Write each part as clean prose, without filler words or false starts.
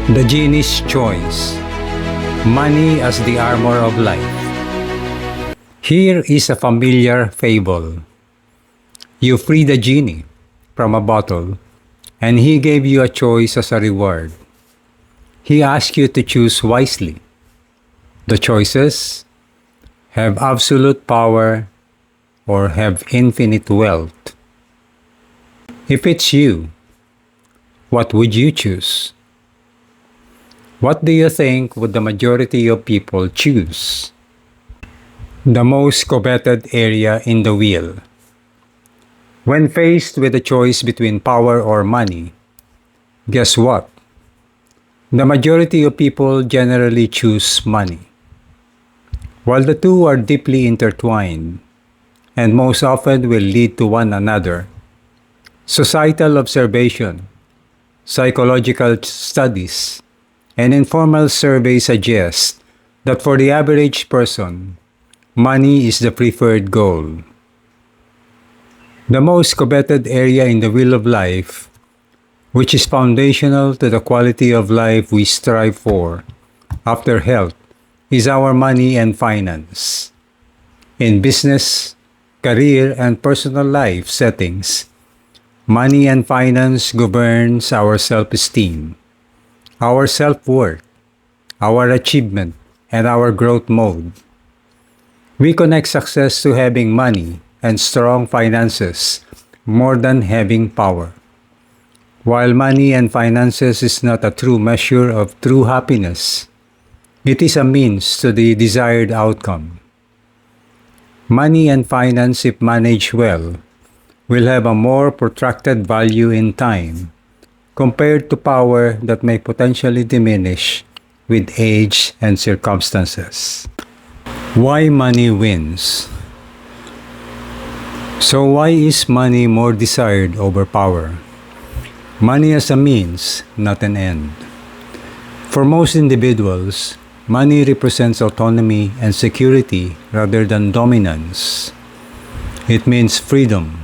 The Genie's choice. Money as the armor of life. Here is a familiar fable. You freed a genie from a bottle, and he gave you a choice as a reward. He asked you to choose wisely. The choices: have absolute power or have infinite wealth. If it's you, what would you choose? What do you think would the majority of people choose? The most coveted area in the wheel. When faced with a choice between power or money, guess what? The majority of people generally choose money. While the two are deeply intertwined and most often will lead to one another, societal observation, psychological studies, and informal surveys suggest that for the average person, money is the preferred goal. The most coveted area in the wheel of life, which is foundational to the quality of life we strive for, after health, is our money and finance. In business, career, and personal life settings, money and finance governs our self-esteem, our self-worth, our achievement, and our growth mode. We connect success to having money and strong finances more than having power. While money and finances is not a true measure of true happiness, it is a means to the desired outcome. Money and finance, if managed well, will have a more protracted value in time compared to power that may potentially diminish with age and circumstances. Why money wins? So why is money more desired over power? Money as a means, not an end. For most individuals, money represents autonomy and security rather than dominance. It means freedom.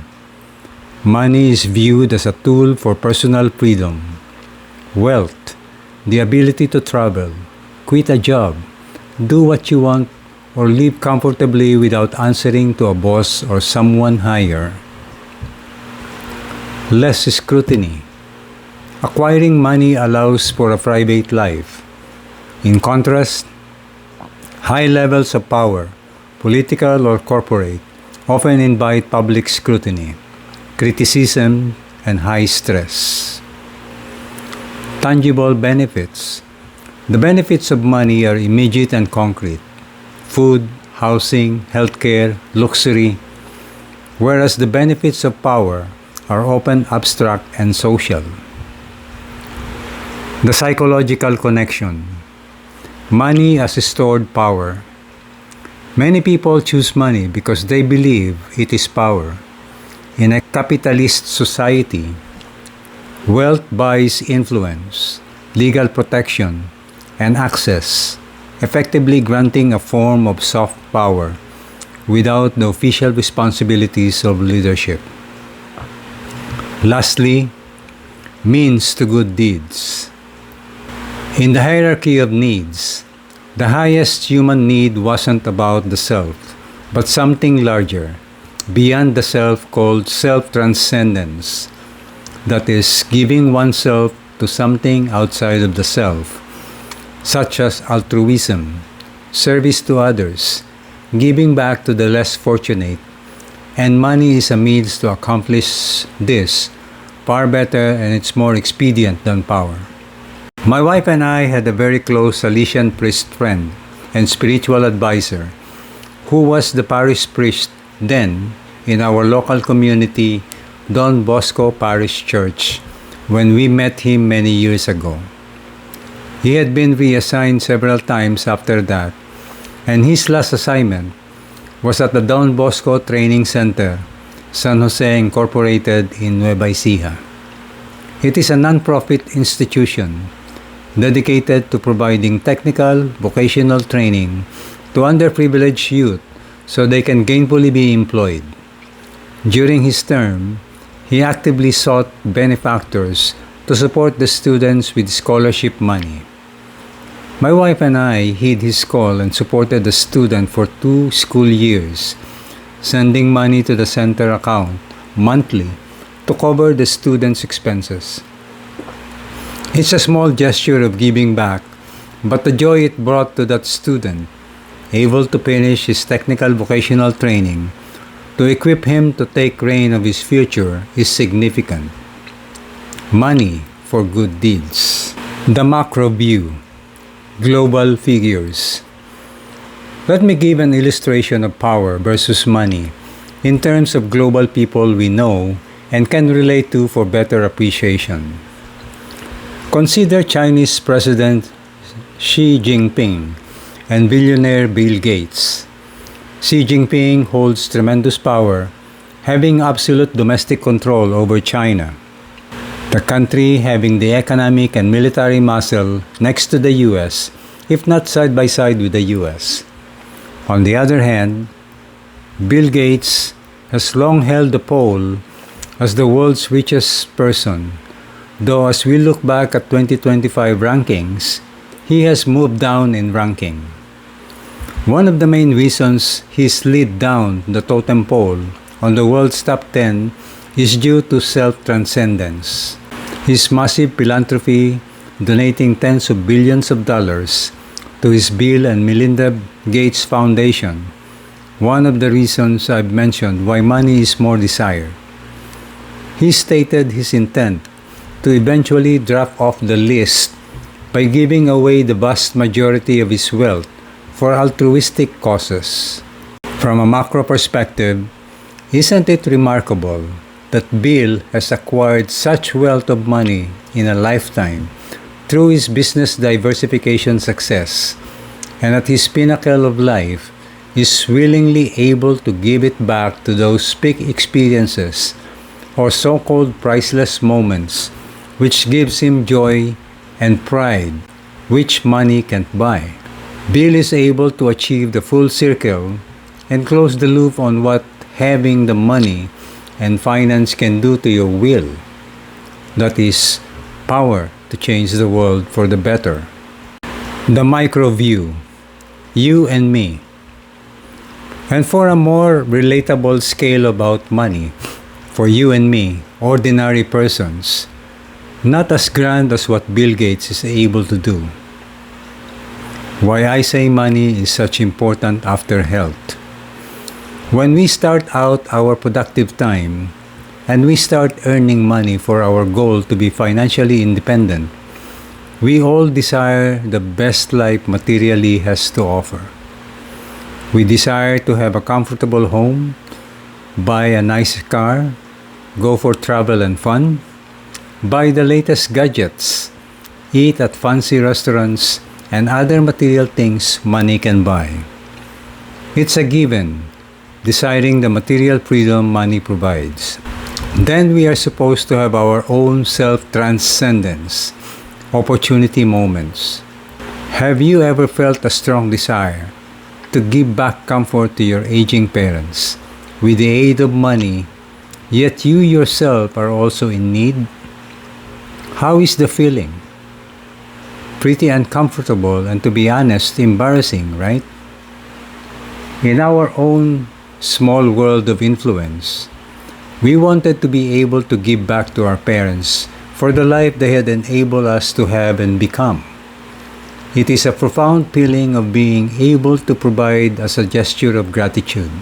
Money is viewed as a tool for personal freedom. Wealth, the ability to travel, quit a job, do what you want, or live comfortably without answering to a boss or someone higher. Less scrutiny. Acquiring money allows for a private life. In contrast, high levels of power, political or corporate, often invite public scrutiny, criticism, and high stress. Tangible benefits. The benefits of money are immediate and concrete: food, housing, healthcare, luxury, whereas the benefits of power are often abstract and social. The psychological connection. Money as stored power. Many people choose money because they believe it is power. In a capitalist society, wealth buys influence, legal protection, and access, effectively granting a form of soft power without the official responsibilities of leadership. Lastly, means to good deeds. In the hierarchy of needs, the highest human need wasn't about the self, but something larger, beyond the self, called self-transcendence. That is, giving oneself to something outside of the self, such as altruism, service to others, giving back to the less fortunate, and money is a means to accomplish this far better, and it's more expedient than power. My wife and I had a very close Salesian priest friend and spiritual advisor who was the parish priest then in our local community, Don Bosco Parish Church, when we met him many years ago. He had been reassigned several times after that, and his last assignment was at the Don Bosco Training Center, San Jose Incorporated in Nueva Ecija. It is a non-profit institution dedicated to providing technical, vocational training to underprivileged youth so they can gainfully be employed. During his term, he actively sought benefactors to support the students with scholarship money. My wife and I heed his call and supported the student for 2 school years, sending money to the center account monthly to cover the student's expenses. It's a small gesture of giving back, but the joy it brought to that student, able to finish his technical vocational training, to equip him to take reign of his future, is significant. Money for good deeds. The macro view. Global figures. Let me give an illustration of power versus money in terms of global people we know and can relate to for better appreciation. Consider Chinese President Xi Jinping and billionaire Bill Gates. Xi Jinping holds tremendous power, having absolute domestic control over China, the country having the economic and military muscle next to the US, if not side by side with the US. On the other hand, Bill Gates has long held the pole as the world's richest person, though as we look back at 2025 rankings, he has moved down in ranking. One of the main reasons he slid down the totem pole on the world's top 10 is due to self-transcendence. His massive philanthropy, donating tens of billions of dollars to his Bill and Melinda Gates Foundation, one of the reasons I've mentioned why money is more desired. He stated his intent to eventually drop off the list by giving away the vast majority of his wealth for altruistic causes. From a macro perspective, isn't it remarkable that Bill has acquired such wealth of money in a lifetime through his business diversification success, and at his pinnacle of life is willingly able to give it back to those peak experiences or so-called priceless moments which gives him joy and pride which money can't buy. Bill is able to achieve the full circle and close the loop on what having the money and finance can do to your will. That is, power to change the world for the better. The micro view. You and me. And for a more relatable scale about money, for you and me, ordinary persons, not as grand as what Bill Gates is able to do. Why I say money is such important after health. When we start out our productive time and we start earning money for our goal to be financially independent, we all desire the best life materially has to offer. We desire to have a comfortable home, buy a nice car, go for travel and fun, buy the latest gadgets, eat at fancy restaurants, and other material things money can buy. It's a given, desiring the material freedom money provides. Then we are supposed to have our own self-transcendence, opportunity moments. Have you ever felt a strong desire to give back comfort to your aging parents with the aid of money, yet you yourself are also in need? How is the feeling? Pretty uncomfortable and, to be honest, embarrassing, right? In our own small world of influence, we wanted to be able to give back to our parents for the life they had enabled us to have and become. It is a profound feeling of being able to provide as a gesture of gratitude.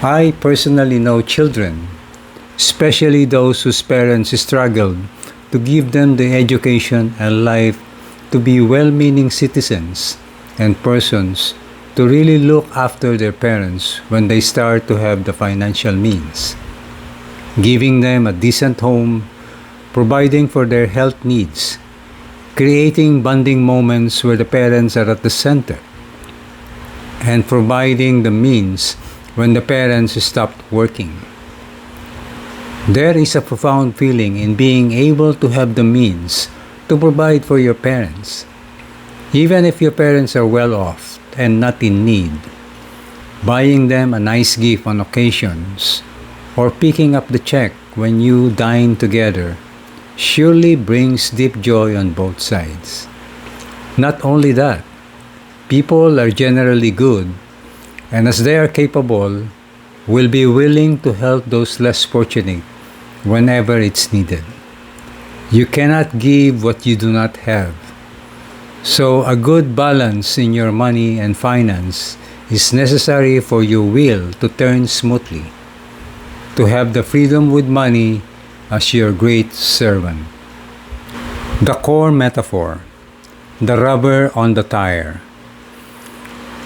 I personally know children, especially those whose parents struggled to give them the education and life to be well-meaning citizens and persons to really look after their parents when they start to have the financial means, giving them a decent home, providing for their health needs, creating bonding moments where the parents are at the center, and providing the means when the parents stopped working. There is a profound feeling in being able to have the means to provide for your parents, even if your parents are well off and not in need, buying them a nice gift on occasions, or picking up the check when you dine together, surely brings deep joy on both sides. Not only that, people are generally good, and as they are capable, will be willing to help those less fortunate whenever it's needed. You cannot give what you do not have. So a good balance in your money and finance is necessary for your will to turn smoothly, to have the freedom with money as your great servant. The core metaphor, the rubber on the tire.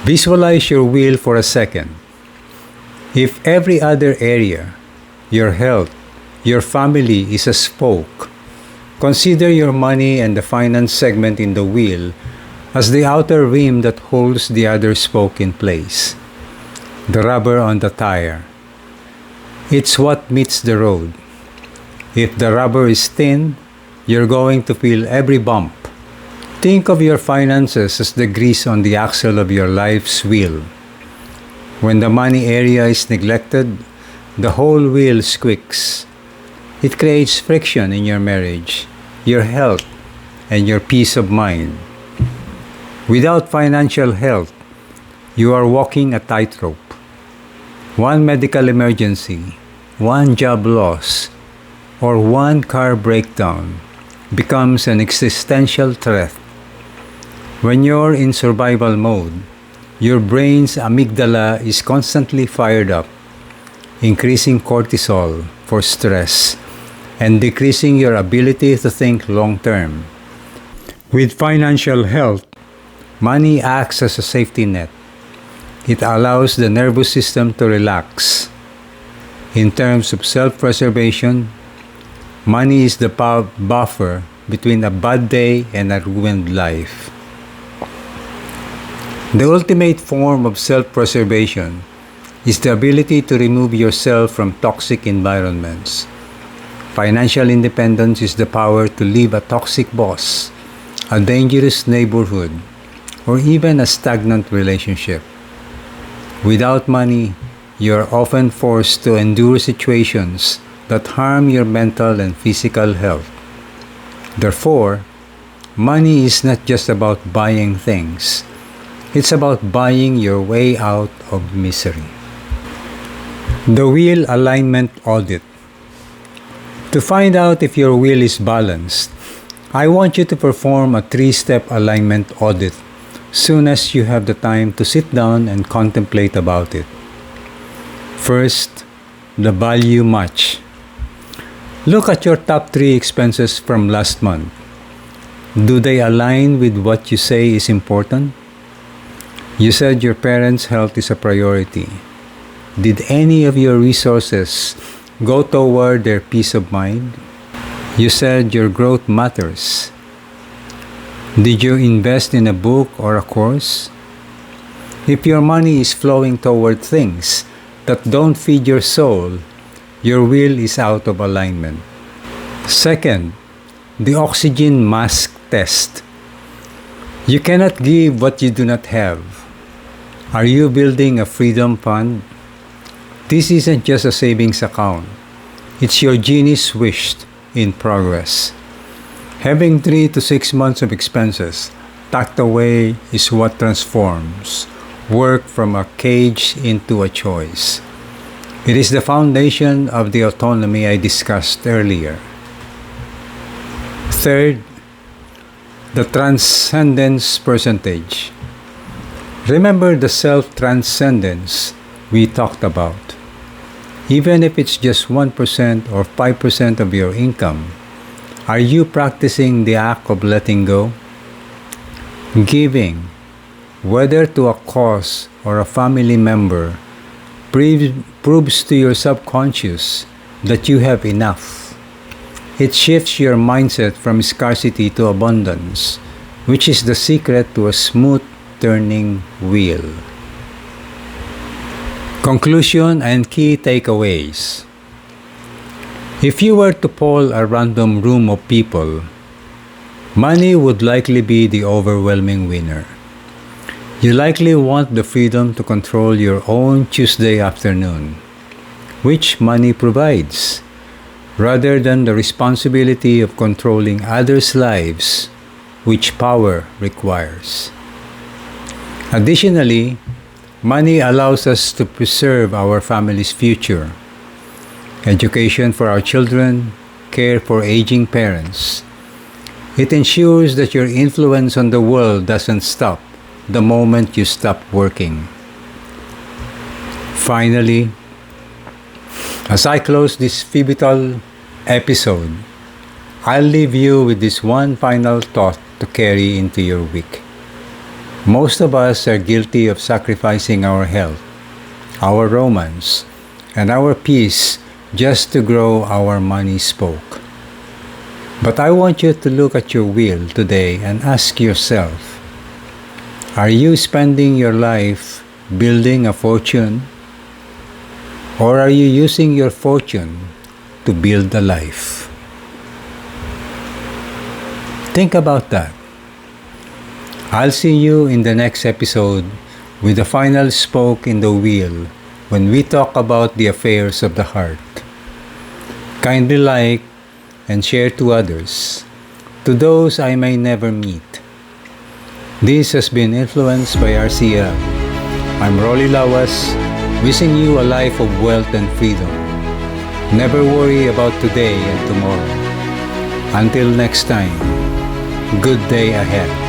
Visualize your wheel for a second. If every other area, your health, your family is a spoke, consider your money and the finance segment in the wheel as the outer rim that holds the other spoke in place. The rubber on the tire. It's what meets the road. If the rubber is thin, you're going to feel every bump. Think of your finances as the grease on the axle of your life's wheel. When the money area is neglected, the whole wheel squeaks. It creates friction in your marriage, your health, and your peace of mind. Without financial health, you are walking a tightrope. One medical emergency, one job loss, or one car breakdown becomes an existential threat. When you're in survival mode, your brain's amygdala is constantly fired up, increasing cortisol for stress and decreasing your ability to think long term. With financial health, money acts as a safety net. It allows the nervous system to relax. In terms of self-preservation, money is the buffer between a bad day and a ruined life. The ultimate form of self-preservation is the ability to remove yourself from toxic environments. Financial independence is the power to leave a toxic boss, a dangerous neighborhood, or even a stagnant relationship. Without money, you are often forced to endure situations that harm your mental and physical health. Therefore, money is not just about buying things. It's about buying your way out of misery. The wheel alignment audit. To find out if your wheel is balanced, I want you to perform a 3-step alignment audit soon as you have the time to sit down and contemplate about it. First, the value match. Look at your top 3 expenses from last month. Do they align with what you say is important? You said your parents' health is a priority. Did any of your resources go toward their peace of mind? You said your growth matters. Did you invest in a book or a course? If your money is flowing toward things that don't feed your soul, your will is out of alignment. Second, the oxygen mask test. You cannot give what you do not have. Are you building a freedom fund? This isn't just a savings account. It's your Genie's wish in progress. Having 3 to 6 months of expenses tucked away is what transforms work from a cage into a choice. It is the foundation of the autonomy I discussed earlier. Third, the transcendence percentage. Remember the self-transcendence we talked about. Even if it's just 1% or 5% of your income, are you practicing the act of letting go? Giving, whether to a cause or a family member, proves to your subconscious that you have enough. It shifts your mindset from scarcity to abundance, which is the secret to a smooth turning wheel. Conclusion and key takeaways. If you were to poll a random room of people, money would likely be the overwhelming winner. You likely want the freedom to control your own Tuesday afternoon, which money provides. rather than the responsibility of controlling others' lives, which power requires. Additionally, money allows us to preserve our family's future. Education for our children, care for aging parents. It ensures that your influence on the world doesn't stop the moment you stop working. Finally, as I close this pivotal episode, I'll leave you with this one final thought to carry into your week. Most of us are guilty of sacrificing our health, our romance, and our peace just to grow our money spoke. But I want you to look at your wheel today and ask yourself, are you spending your life building a fortune? Or are you using your fortune to build a life? Think about that. I'll see you in the next episode with the final spoke in the wheel when we talk about the affairs of the heart. Kindly like and share to others, to those I may never meet. This has been influenced by RCL. I'm Rolly Lawas, wishing you a life of wealth and freedom. Never worry about today and tomorrow. Until next time, good day ahead.